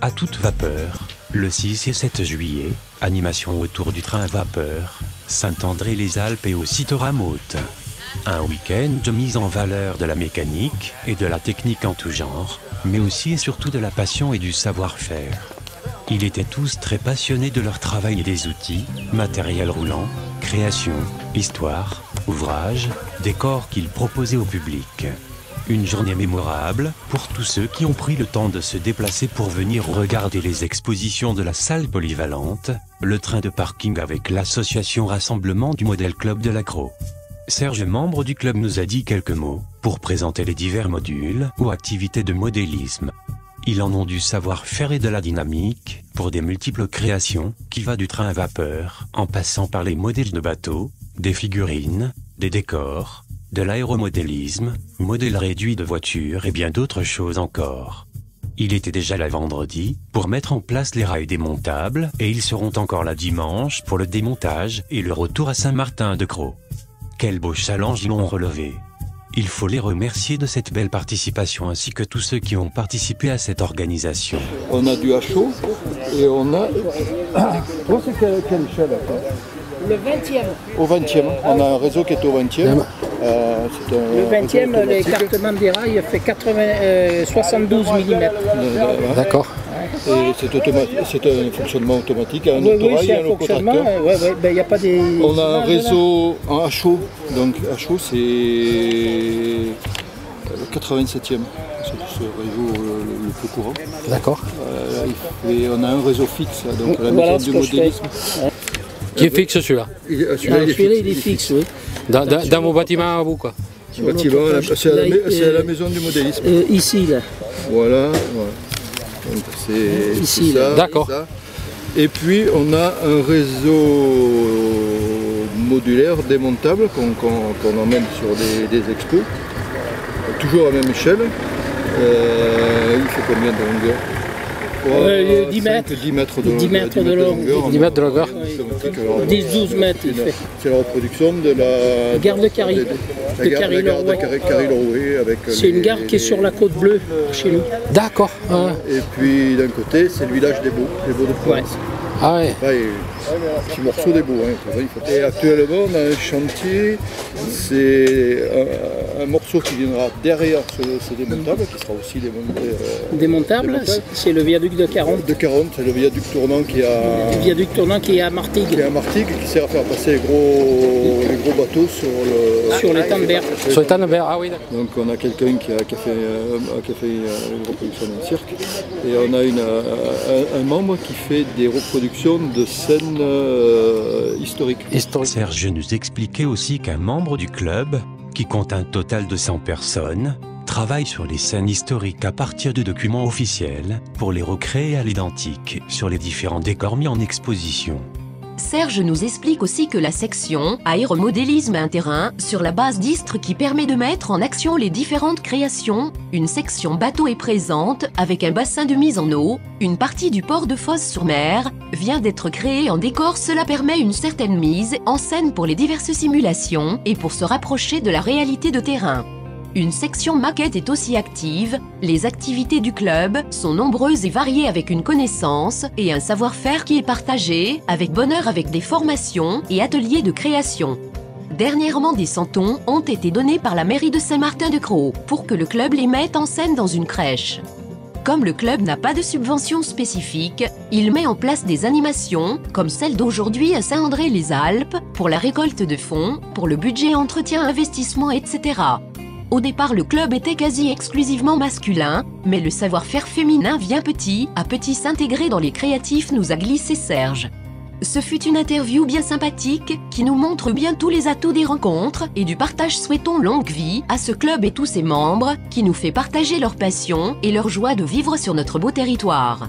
à toute vapeur, le 6 et 7 juillet, animation autour du train à vapeur, Saint-André-les-Alpes et au Citoramote. Un week-end de mise en valeur de la mécanique et de la technique en tout genre, mais aussi et surtout de la passion et du savoir-faire. Ils étaient tous très passionnés de leur travail et des outils, matériel roulant, création, histoire, ouvrages, décors qu'ils proposaient au public. Une journée mémorable pour tous ceux qui ont pris le temps de se déplacer pour venir regarder les expositions de la salle polyvalente, le train de parking avec l'association Rassemblement du Modèle Club de l'Aggro. Serge, membre du club, nous a dit quelques mots pour présenter les divers modules ou activités de modélisme. Ils en ont du savoir-faire et de la dynamique pour des multiples créations qui va du train à vapeur en passant par les modèles de bateaux, des figurines, des décors, de l'aéromodélisme, modèles réduits de voitures et bien d'autres choses encore. Il était déjà là vendredi pour mettre en place les rails démontables et ils seront encore là dimanche pour le démontage et le retour à Saint-Martin-de-Crau. Quel beau challenge ils ont relevé. Il faut les remercier de cette belle participation ainsi que tous ceux qui ont participé à cette organisation. On a du HO et on a... Toi, c'est quelle échelle? Le 20e. Au 20e. On a un réseau qui est au 20e. Le 20e, l'écartement des rails fait 72 mm. D'accord. Et c'est un fonctionnement automatique, un autorail et un locotracteur. Il n'y a pas des... On a un réseau en HO, donc HO c'est le 87e, c'est ce réseau le plus courant. D'accord. Et on a un réseau fixe, donc la maison du modélisme. Qui est fixe celui-là? Celui-là il est fixe, oui. Dans vos bâtiments à vous, quoi? C'est à la maison du modélisme. Ici, là. Voilà. Donc c'est ici, ça. D'accord. Et puis on a un réseau modulaire démontable qu'on emmène sur des expos, toujours à la même échelle. Il fait combien de longueur? 10 mètres. 10 mètres de longueur. 10 mètres de longueur. 10 mètres de longueur. 10-12 mètres. C'est la reproduction de la gare de Carry. La gare de Carry-Loroué avec... C'est une gare qui est sur la côte bleue chez nous. D'accord. Et puis d'un côté, c'est le village des Baux, les Baux de Provence. Ah ouais. Un petit morceau des Baux. Et actuellement, on a un chantier, c'est un morceau qui viendra derrière ce démontable, qui sera aussi démontable. C'est le viaduc de 40. De 40, c'est le viaduc tournant qui a... Le viaduc tournant qui est à Martigues. Qui est à Martigues, qui sert à faire passer les gros bateaux sur l'étang-de-Berre. Sur l'étang-de-Berre, ah oui. Donc on a quelqu'un qui a fait une reproduction d'un cirque. Et on a un membre qui fait des reproductions de scènes historiques. Serge nous expliquait aussi qu'un membre du club, qui compte un total de 100 personnes, travaille sur les scènes historiques à partir de documents officiels pour les recréer à l'identique sur les différents décors mis en exposition. Serge nous explique aussi que la section aéromodélisme a un terrain sur la base d'Istres qui permet de mettre en action les différentes créations. Une section bateau est présente avec un bassin de mise en eau. Une partie du port de Fos-sur-Mer vient d'être créée en décor. Cela permet une certaine mise en scène pour les diverses simulations et pour se rapprocher de la réalité de terrain. Une section maquette est aussi active. Les activités du club sont nombreuses et variées avec une connaissance et un savoir-faire qui est partagé avec bonheur avec des formations et ateliers de création. Dernièrement, des santons ont été donnés par la mairie de Saint-Martin-de-Crau pour que le club les mette en scène dans une crèche. Comme le club n'a pas de subvention spécifique, il met en place des animations, comme celle d'aujourd'hui à Saint-André-les-Alpes, pour la récolte de fonds, pour le budget entretien investissement, etc. Au départ, le club était quasi exclusivement masculin, mais le savoir-faire féminin vient petit à petit s'intégrer dans les créatifs, nous a glissé Serge. Ce fut une interview bien sympathique qui nous montre bien tous les atouts des rencontres et du partage. Souhaitons longue vie à ce club et tous ses membres qui nous fait partager leur passion et leur joie de vivre sur notre beau territoire.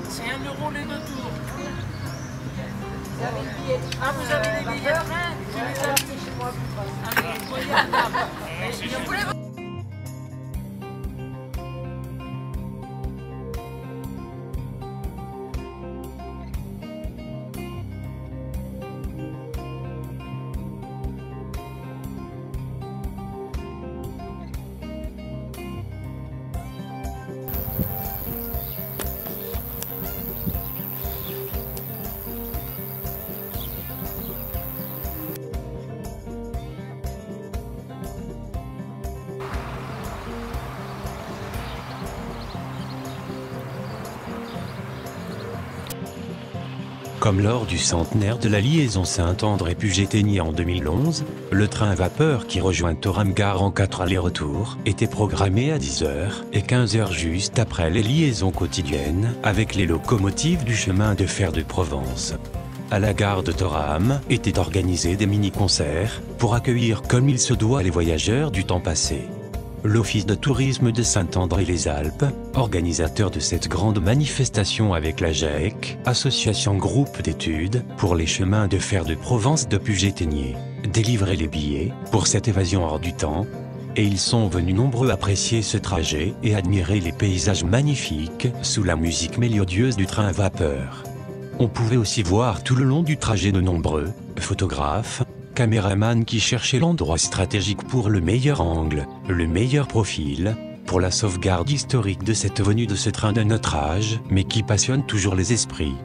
C'est 1 € les 2 tours. Ah, vous avez des billets prêts? Je les affiche, moi. Allez, soyez à table. Comme lors du centenaire de la liaison Saint-André Puget-Théniers en 2011, le train à vapeur qui rejoint Thorame-Gare en 4 allers-retours était programmé à 10h et 15h juste après les liaisons quotidiennes avec les locomotives du chemin de fer de Provence. À la gare de Thorame étaient organisés des mini-concerts pour accueillir comme il se doit les voyageurs du temps passé. L'Office de tourisme de Saint-André-les-Alpes, organisateur de cette grande manifestation avec la GEC, association groupe d'études pour les chemins de fer de Provence de Puget-Théniers, délivrait les billets pour cette évasion hors du temps, et ils sont venus nombreux apprécier ce trajet et admirer les paysages magnifiques sous la musique mélodieuse du train à vapeur. On pouvait aussi voir tout le long du trajet de nombreux photographes, caméraman qui cherchait l'endroit stratégique pour le meilleur angle, le meilleur profil, pour la sauvegarde historique de cette venue de ce train de notre âge, mais qui passionne toujours les esprits.